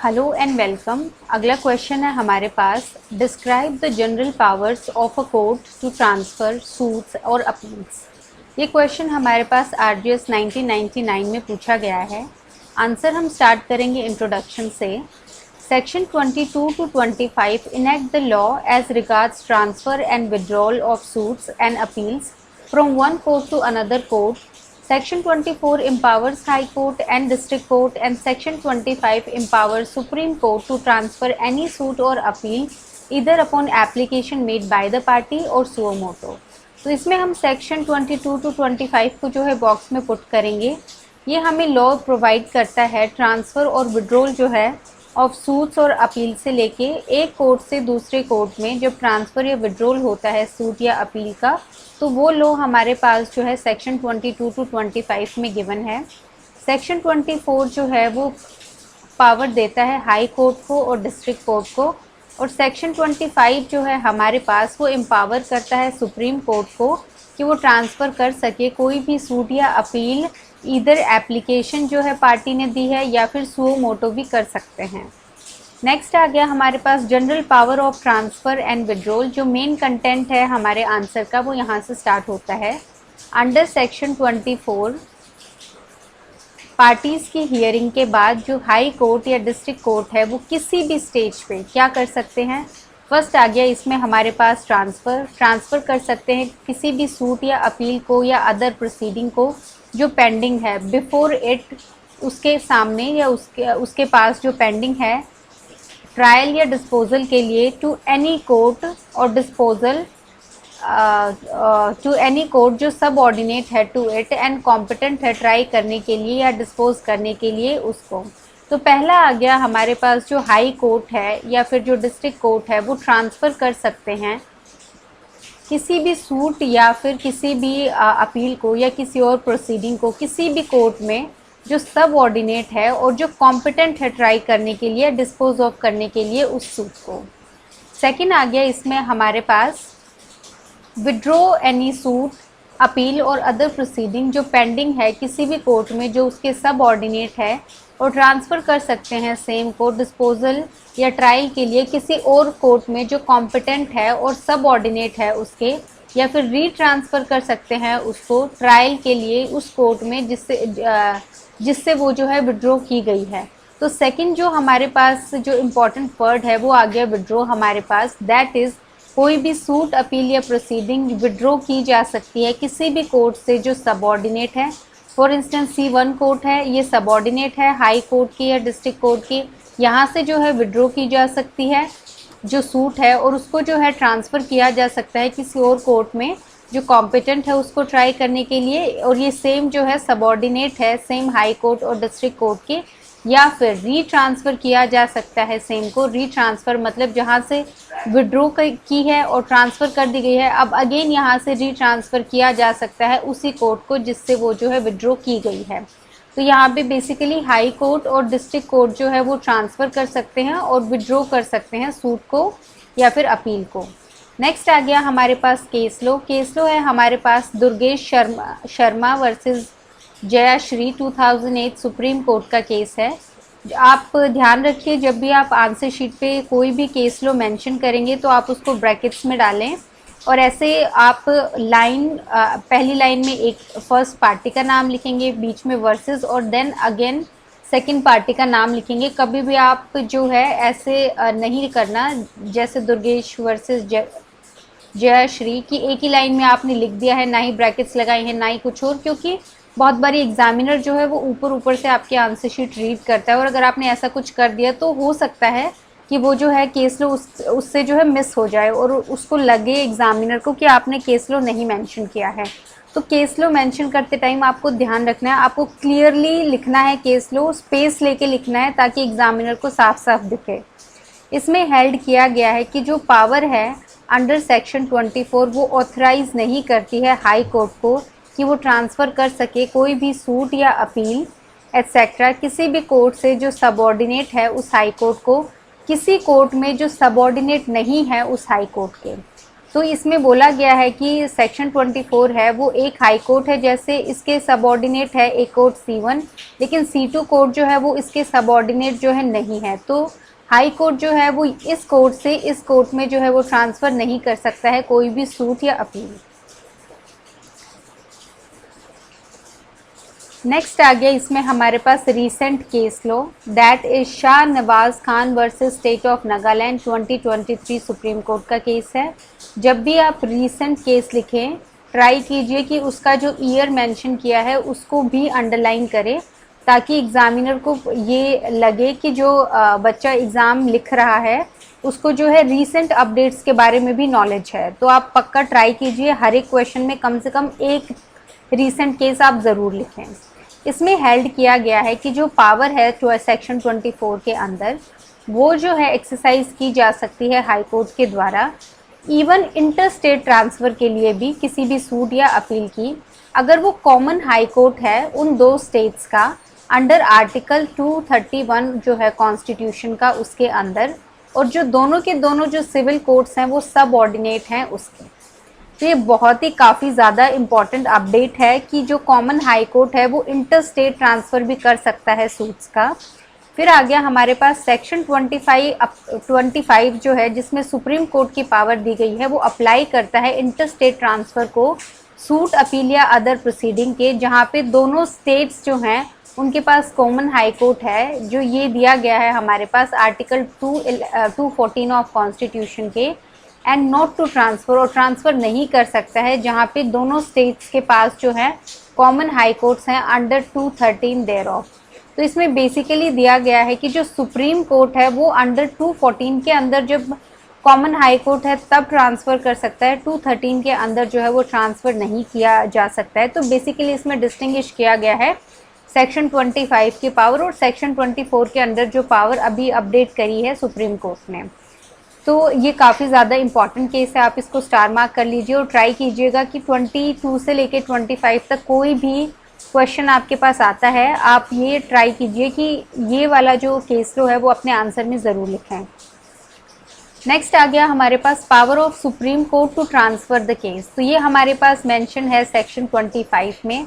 Hello and welcome. अगला question है हमारे पास, describe the general powers of a court to transfer suits और अपील्स। ये क्वेश्चन हमारे पास आरजीएस 1999 में पूछा गया है। आंसर हम स्टार्ट करेंगे इंट्रोडक्शन से। Section 22 to 25 enact the law as regards transfer and withdrawal of suits and appeals from one court to another court. Section 24 empowers High Court and District Court, and Section 25 empowers Supreme Court to transfer any suit or appeal either upon application made by the party or suo motu। तो इसमें हम section 22 to 25 को जो है box में put करेंगे। ये हमें लॉ प्रोवाइड करता है ट्रांसफ़र और विड्रॉल जो है ऑफ सूट्स और अपील से लेके एक कोर्ट से दूसरे कोर्ट में जब ट्रांसफ़र या विड्रॉल होता है सूट या अपील का, तो वो लॉ हमारे पास जो है सेक्शन 22 टू 25 में गिवन है। सेक्शन 24 जो है वो पावर देता है हाई कोर्ट को और डिस्ट्रिक्ट कोर्ट को, और सेक्शन 25 जो है हमारे पास वो एम्पावर करता है सुप्रीम कोर्ट को कि वो ट्रांसफ़र कर सके कोई भी सूट या अपील, इधर एप्लीकेशन जो है पार्टी ने दी है या फिर सुओ मोटो भी कर सकते हैं। नेक्स्ट आ गया हमारे पास general power of transfer and withdrawal. जो मेन कंटेंट है हमारे आंसर का वो यहाँ से स्टार्ट होता है। अंडर सेक्शन 24 पार्टीज़ की हियरिंग के बाद जो हाई कोर्ट या डिस्ट्रिक्ट कोर्ट है वो किसी भी स्टेज पे क्या कर सकते हैं। फर्स्ट आ गया इसमें हमारे पास ट्रांसफ़र कर सकते हैं किसी भी सूट या अपील को या अदर प्रोसीडिंग को जो पेंडिंग है बिफोर इट, उसके सामने या उसके पास जो पेंडिंग है ट्रायल या डिस्पोजल के लिए, टू एनी कोर्ट और डिस्पोजल टू एनी कोर्ट जो सब ऑर्डिनेट है टू इट एंड कॉम्पिटेंट है ट्राई करने के लिए या डिस्पोज करने के लिए उसको। तो पहला आ गया हमारे पास जो हाई कोर्ट है या फिर जो डिस्ट्रिक्ट कोर्ट है वो ट्रांसफ़र कर सकते हैं किसी भी सूट या फिर किसी भी अपील को या किसी और प्रोसीडिंग को किसी भी कोर्ट में जो सब ऑर्डिनेट है और जो कॉम्पिटेंट है ट्राई करने के लिए, डिस्पोज ऑफ करने के लिए उस सूट को। सेकंड आ गया इसमें हमारे पास विड्रॉ एनी सूट, अपील और अदर प्रोसीडिंग जो पेंडिंग है किसी भी कोर्ट में जो उसके सब ऑर्डिनेट है और ट्रांसफ़र कर सकते हैं सेम को डिस्पोजल या ट्रायल के लिए किसी और कोर्ट में जो कॉम्पिटेंट है और सब ऑर्डिनेट है उसके, या फिर रीट्रांसफ़र कर सकते हैं उसको ट्रायल के लिए उस कोर्ट में जिससे वो जो है विड्रॉ की गई है। तो सेकंड जो हमारे पास जो इम्पोर्टेंट वर्ड है वो आ गया विड्रॉ हमारे पास। दैट इज़ कोई भी सूट, अपील या प्रोसीडिंग विड्रॉ की जा सकती है किसी भी कोर्ट से जो सबऑर्डिनेट है। फॉर इंस्टेंस C1 कोर्ट है, ये सबऑर्डिनेट है हाई कोर्ट की या डिस्ट्रिक्ट कोर्ट की, यहाँ से जो है विड्रॉ की जा सकती है जो सूट है और उसको जो है ट्रांसफ़र किया जा सकता है किसी और कोर्ट में जो कॉम्पिटेंट है उसको ट्राई करने के लिए, और ये सेम जो है सबऑर्डिनेट है सेम हाई कोर्ट और डिस्ट्रिक्ट कोर्ट के, या फिर रीट्रांसफ़र किया जा सकता है सेम को। रीट्रांसफ़र मतलब जहाँ से विड्रॉ की है और ट्रांसफ़र कर दी गई है, अब अगेन यहाँ से रीट्रांसफ़र किया जा सकता है उसी कोर्ट को जिससे वो जो है विड्रॉ की गई है। तो यहाँ पे बेसिकली हाई कोर्ट और डिस्ट्रिक्ट कोर्ट जो है वो ट्रांसफ़र कर सकते हैं और विड्रॉ कर सकते हैं सूट को या फिर अपील को। नेक्स्ट आ गया हमारे पास केस लो है हमारे पास Durgesh Sharma versus Jayashree 2008 Supreme Court का केस है। आप ध्यान रखिए जब भी आप आंसर शीट पे कोई भी केस लो मेंशन करेंगे तो आप उसको ब्रैकेट्स में डालें, और ऐसे आप पहली लाइन में एक फर्स्ट पार्टी का नाम लिखेंगे, बीच में वर्सेस, और देन अगेन सेकंड पार्टी का नाम लिखेंगे। कभी भी आप जो है ऐसे नहीं करना जैसे दुर्गेश वर्सेस जयश्री की एक ही लाइन में आपने लिख दिया है, ना ही ब्रैकेट्स लगाए हैं ना ही कुछ और, क्योंकि बहुत बारी एग्जामिनर जो है वो ऊपर से आपकी आंसर शीट रीड करता है और अगर आपने ऐसा कुछ कर दिया तो हो सकता है कि वो जो है केस लो उससे जो है मिस हो जाए और उसको लगे एग्जामिनर को कि आपने केस लो नहीं मेंशन किया है। तो केस लो मेंशन करते टाइम आपको ध्यान रखना है, आपको क्लियरली लिखना है केस लो, स्पेस लेके लिखना है ताकि एग्जामिनर को साफ साफ दिखे। इसमें हेल्ड किया गया है कि जो पावर है अंडर सेक्शन 24 वो ऑथराइज नहीं करती है हाई कोर्ट को कि वो ट्रांसफ़र कर सके कोई भी सूट या अपील एट्सेट्रा किसी भी कोर्ट से जो सबऑर्डिनेट है उस हाई कोर्ट को किसी कोर्ट में जो सबऑर्डिनेट नहीं है उस हाई कोर्ट के। तो इसमें बोला गया है कि सेक्शन 24 है वो एक हाई कोर्ट है, जैसे इसके सबऑर्डिनेट है एक कोर्ट C1, लेकिन C2 कोर्ट जो है वो इसके सबऑर्डिनेट जो है नहीं है। तो हाई कोर्ट जो है वो इस कोर्ट से इस कोर्ट में जो है वो ट्रांसफ़र नहीं कर सकता है कोई भी सूट या अपील। नेक्स्ट आ गया इसमें हमारे पास recent case law, that is Shah Nawaz Khan versus state of Nagaland 2023 Supreme Court का केस है। जब भी आप रीसेंट केस लिखें ट्राई कीजिए कि उसका जो ईयर मेंशन किया है उसको भी अंडरलाइन करें, ताकि एग्जामिनर को ये लगे कि जो बच्चा एग्ज़ाम लिख रहा है उसको जो है रीसेंट अपडेट्स के बारे में भी नॉलेज है। तो आप पक्का ट्राई कीजिए हर एक क्वेश्चन में कम से कम एक रीसेंट केस आप ज़रूर लिखें। इसमें हेल्ड किया गया है कि जो पावर है सेक्शन 24 के अंदर वो जो है एक्सरसाइज की जा सकती है हाई कोर्ट के द्वारा, इवन इंटर स्टेट ट्रांसफ़र के लिए भी किसी भी सूट या अपील की, अगर वो कॉमन हाई कोर्ट है उन दो स्टेट्स का अंडर आर्टिकल 231 जो है कॉन्स्टिट्यूशन का उसके अंदर, और जो दोनों के दोनों जो सिविल कोर्ट्स हैं वो सब ऑर्डिनेट हैं उसके। तो ये बहुत ही काफ़ी ज़्यादा इम्पॉर्टेंट अपडेट है कि जो कॉमन हाई कोर्ट है वो इंटर स्टेट ट्रांसफ़र भी कर सकता है सूट्स का। फिर आ गया हमारे पास सेक्शन 25 जो है जिसमें सुप्रीम कोर्ट की पावर दी गई है, वो अप्लाई करता है इंटर स्टेट ट्रांसफ़र को सूट अपील या अदर प्रोसीडिंग के, जहाँ पे दोनों स्टेट्स जो हैं उनके पास कॉमन हाई कोर्ट है, जो ये दिया गया है हमारे पास आर्टिकल 214 ऑफ कॉन्स्टिट्यूशन के, एंड नॉट टू ट्रांसफ़र, और ट्रांसफ़र नहीं कर सकता है जहाँ पे दोनों स्टेट्स के पास जो है कॉमन हाई कोर्ट्स हैं अंडर 213 देयर ऑफ। तो इसमें बेसिकली दिया गया है कि जो सुप्रीम कोर्ट है वो अंडर 214 के अंदर जब कॉमन हाई कोर्ट है तब ट्रांसफ़र कर सकता है, 213 के अंदर जो है वो ट्रांसफ़र नहीं किया जा सकता है। तो बेसिकली इसमें डिस्टिंग्विश किया गया है सेक्शन 25 की पावर और सेक्शन 24 के अंदर जो पावर अभी अपडेट करी है सुप्रीम कोर्ट ने। तो ये काफ़ी ज़्यादा इम्पॉर्टेंट केस है, आप इसको स्टार मार्क कर लीजिए और ट्राई कीजिएगा कि 22 से लेके 25 तक कोई भी क्वेश्चन आपके पास आता है आप ये ट्राई कीजिए कि ये वाला जो केस लो है वो अपने आंसर में ज़रूर लिखें। नेक्स्ट आ गया हमारे पास power of Supreme Court to transfer the case. तो ये हमारे पास मेंशन है सेक्शन 25 में।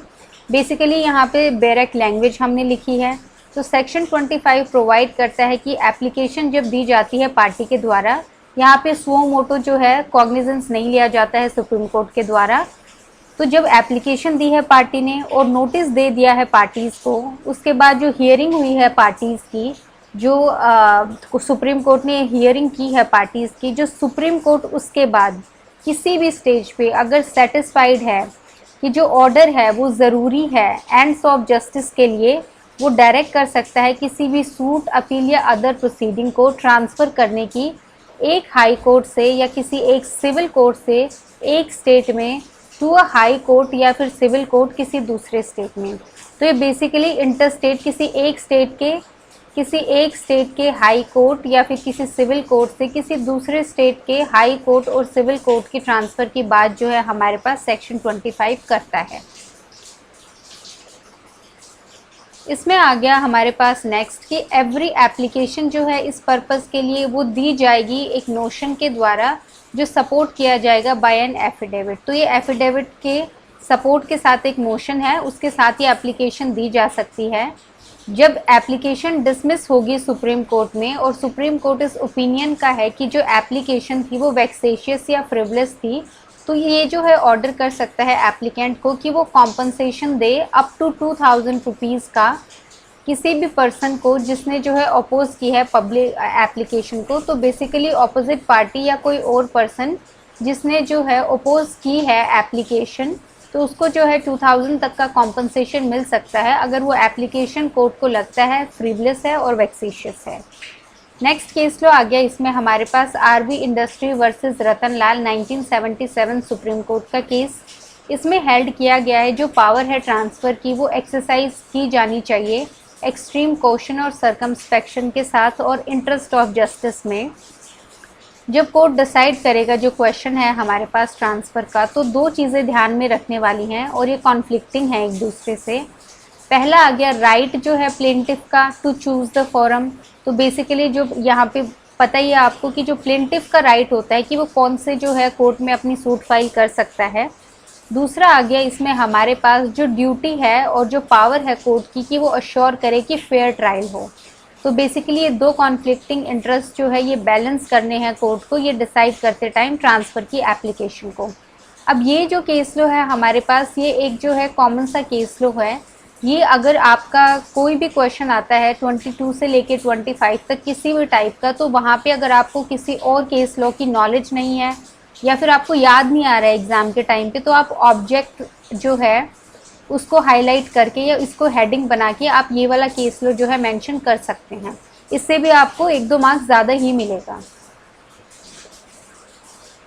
बेसिकली यहाँ पे बैरक लैंग्वेज हमने लिखी है। तो सेक्शन 25 प्रोवाइड करता है कि एप्लीकेशन जब दी जाती है पार्टी के द्वारा, यहाँ पे सुओ मोटो जो है कॉग्निजेंस नहीं लिया जाता है सुप्रीम कोर्ट के द्वारा। तो जब एप्लीकेशन दी है पार्टी ने और नोटिस दे दिया है पार्टीज़ को, उसके बाद जो हियरिंग हुई है पार्टीज़ की, जो सुप्रीम कोर्ट ने हियरिंग की है पार्टीज़ की, जो सुप्रीम कोर्ट उसके बाद किसी भी स्टेज पे अगर सेटिस्फाइड है कि जो ऑर्डर है वो ज़रूरी है एंड्स ऑफ जस्टिस के लिए, वो डायरेक्ट कर सकता है किसी भी सूट अपील या अदर प्रोसीडिंग को ट्रांसफ़र करने की एक हाई कोर्ट से या किसी एक सिविल कोर्ट से एक स्टेट में टू अ हाई कोर्ट या फिर सिविल कोर्ट किसी दूसरे स्टेट में। तो ये बेसिकली इंटर स्टेट किसी एक स्टेट के हाई कोर्ट या फिर किसी सिविल कोर्ट से किसी दूसरे स्टेट के हाई कोर्ट और सिविल कोर्ट की ट्रांसफ़र की बात जो है हमारे पास सेक्शन 25 करता है। इसमें आ गया हमारे पास नेक्स्ट कि एवरी एप्लीकेशन जो है इस पर्पस के लिए वो दी जाएगी एक नोशन के द्वारा जो सपोर्ट किया जाएगा बाय एन एफिडेविट। तो ये एफिडेविट के सपोर्ट के साथ एक मोशन है, उसके साथ ही एप्लीकेशन दी जा सकती है। जब एप्लीकेशन डिसमिस होगी सुप्रीम कोर्ट में और सुप्रीम कोर्ट इस ओपिनियन का है कि जो एप्लीकेशन थी वो वेक्सेशियस या फ्रिवलेस थी, तो ये जो है ऑर्डर कर सकता है एप्लीकेंट को कि वो कॉम्पनसेशन दे अप टू 2000 रुपीज़ का किसी भी पर्सन को जिसने जो है अपोज की है पब्लिक एप्लीकेशन को। तो बेसिकली अपोजिट पार्टी या कोई और पर्सन जिसने जो है अपोज की है एप्लीकेशन, तो उसको जो है 2000 तक का कॉम्पनसेशन मिल सकता है अगर वो एप्लीकेशन कोर्ट को लगता है फ्रीवलेस है और वेक्सेशियस है। नेक्स्ट केस लो आ गया इसमें हमारे पास आरबी इंडस्ट्री वर्सेस रतन लाल 1977 सुप्रीम कोर्ट का केस। इसमें हेल्ड किया गया है जो पावर है ट्रांसफ़र की वो एक्सरसाइज की जानी चाहिए एक्सट्रीम कॉशन और सर्कमस्पेक्शन के साथ और इंटरेस्ट ऑफ जस्टिस में। जब कोर्ट डिसाइड करेगा जो क्वेश्चन है हमारे पास ट्रांसफ़र का, तो दो चीज़ें ध्यान में रखने वाली हैं और ये कॉन्फ्लिक्टिंग है एक दूसरे से। पहला आ गया राइट जो है प्लेंटिफ का टू चूज़ द फोरम। तो बेसिकली जो यहाँ पे पता ही है आपको कि जो प्लेंटिफ का राइट होता है कि वो कौन से जो है कोर्ट में अपनी सूट फाइल कर सकता है। दूसरा आ गया इसमें हमारे पास जो ड्यूटी है और जो पावर है कोर्ट की कि वो अश्योर करे कि फेयर ट्रायल हो। तो बेसिकली ये दो कॉन्फ्लिक्टिंग इंटरेस्ट जो है ये बैलेंस करने हैं कोर्ट को, ये डिसाइड करते टाइम ट्रांसफ़र की एप्लीकेशन को। अब ये जो केस लो है हमारे पास, ये एक जो है कॉमन सा केस लो है। ये अगर आपका कोई भी क्वेश्चन आता है 22 से लेके 25 तक किसी भी टाइप का, तो वहाँ पे अगर आपको किसी और केस लॉ की नॉलेज नहीं है या फिर आपको याद नहीं आ रहा है एग्ज़ाम के टाइम पे, तो आप ऑब्जेक्ट जो है उसको हाईलाइट करके या इसको हेडिंग बना के आप ये वाला केस लॉ जो है मेंशन कर सकते हैं। इससे भी आपको 1-2 मार्क्स ज़्यादा ही मिलेगा।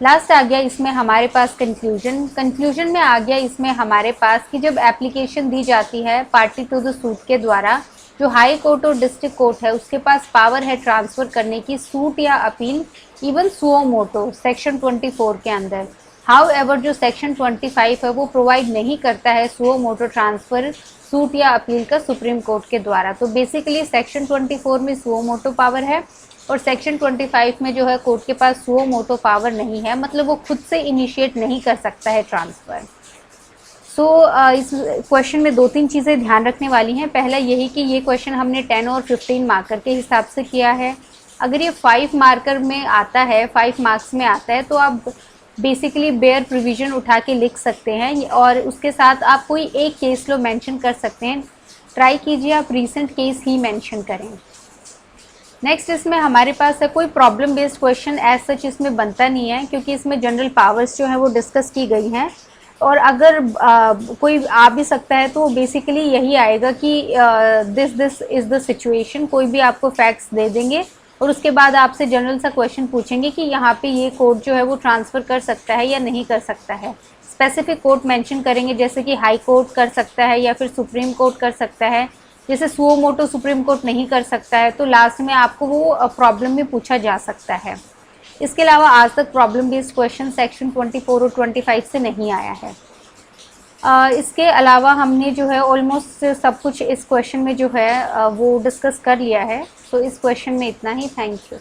लास्ट आ गया इसमें हमारे पास कंक्लूजन में आ गया इसमें हमारे पास कि जब एप्लीकेशन दी जाती है पार्टी टू द सूट के द्वारा, जो हाई कोर्ट और डिस्ट्रिक्ट कोर्ट है उसके पास पावर है ट्रांसफ़र करने की सूट या appeal, even suo motu section 24 के अंदर। हाउ एवर जो सेक्शन 25 है वो प्रोवाइड नहीं करता है सुओ मोटो ट्रांसफ़र सूट या अपील का सुप्रीम कोर्ट के द्वारा। तो बेसिकली सेक्शन 24 में सुओ मोटो पावर है और सेक्शन 25 में जो है कोर्ट के पास सुओ मोटो पावर नहीं है, मतलब वो खुद से इनिशिएट नहीं कर सकता है ट्रांसफ़र। इस क्वेश्चन में 2-3 चीज़ें ध्यान रखने वाली हैं। पहला यही कि ये क्वेश्चन हमने 10 और 15 मार्कर के हिसाब से किया है। अगर ये 5 मार्कर में आता है, 5 मार्क्स में आता है, तो आप बेसिकली बेयर प्रोविज़न उठा के लिख सकते हैं और उसके साथ आप कोई एक केस लो मेंशन कर सकते हैं। ट्राई कीजिए आप रीसेंट केस ही मेंशन करें। नेक्स्ट इसमें हमारे पास है कोई problem based question as such इसमें बनता नहीं है, क्योंकि इसमें जनरल पावर्स जो है वो डिस्कस की गई हैं। और अगर कोई आ भी सकता है तो बेसिकली यही आएगा कि दिस इज़ द सिचुएशन, कोई भी आपको फैक्ट्स दे देंगे और उसके बाद आपसे जनरल सा क्वेश्चन पूछेंगे कि यहाँ पे ये कोर्ट जो है वो ट्रांसफ़र कर सकता है या नहीं कर सकता है। स्पेसिफिक कोर्ट मेंशन करेंगे, जैसे कि हाई कोर्ट कर सकता है या फिर सुप्रीम कोर्ट कर सकता है। जैसे सुओ मोटो सुप्रीम कोर्ट नहीं कर सकता है, तो लास्ट में आपको वो प्रॉब्लम में पूछा जा सकता है। इसके अलावा आज तक प्रॉब्लम बेस्ड क्वेश्चन सेक्शन 24 और 25 से नहीं आया है। इसके अलावा हमने जो है ऑलमोस्ट सब कुछ इस क्वेश्चन में जो है वो डिस्कस कर लिया है। तो इस क्वेश्चन में इतना ही। Thank you.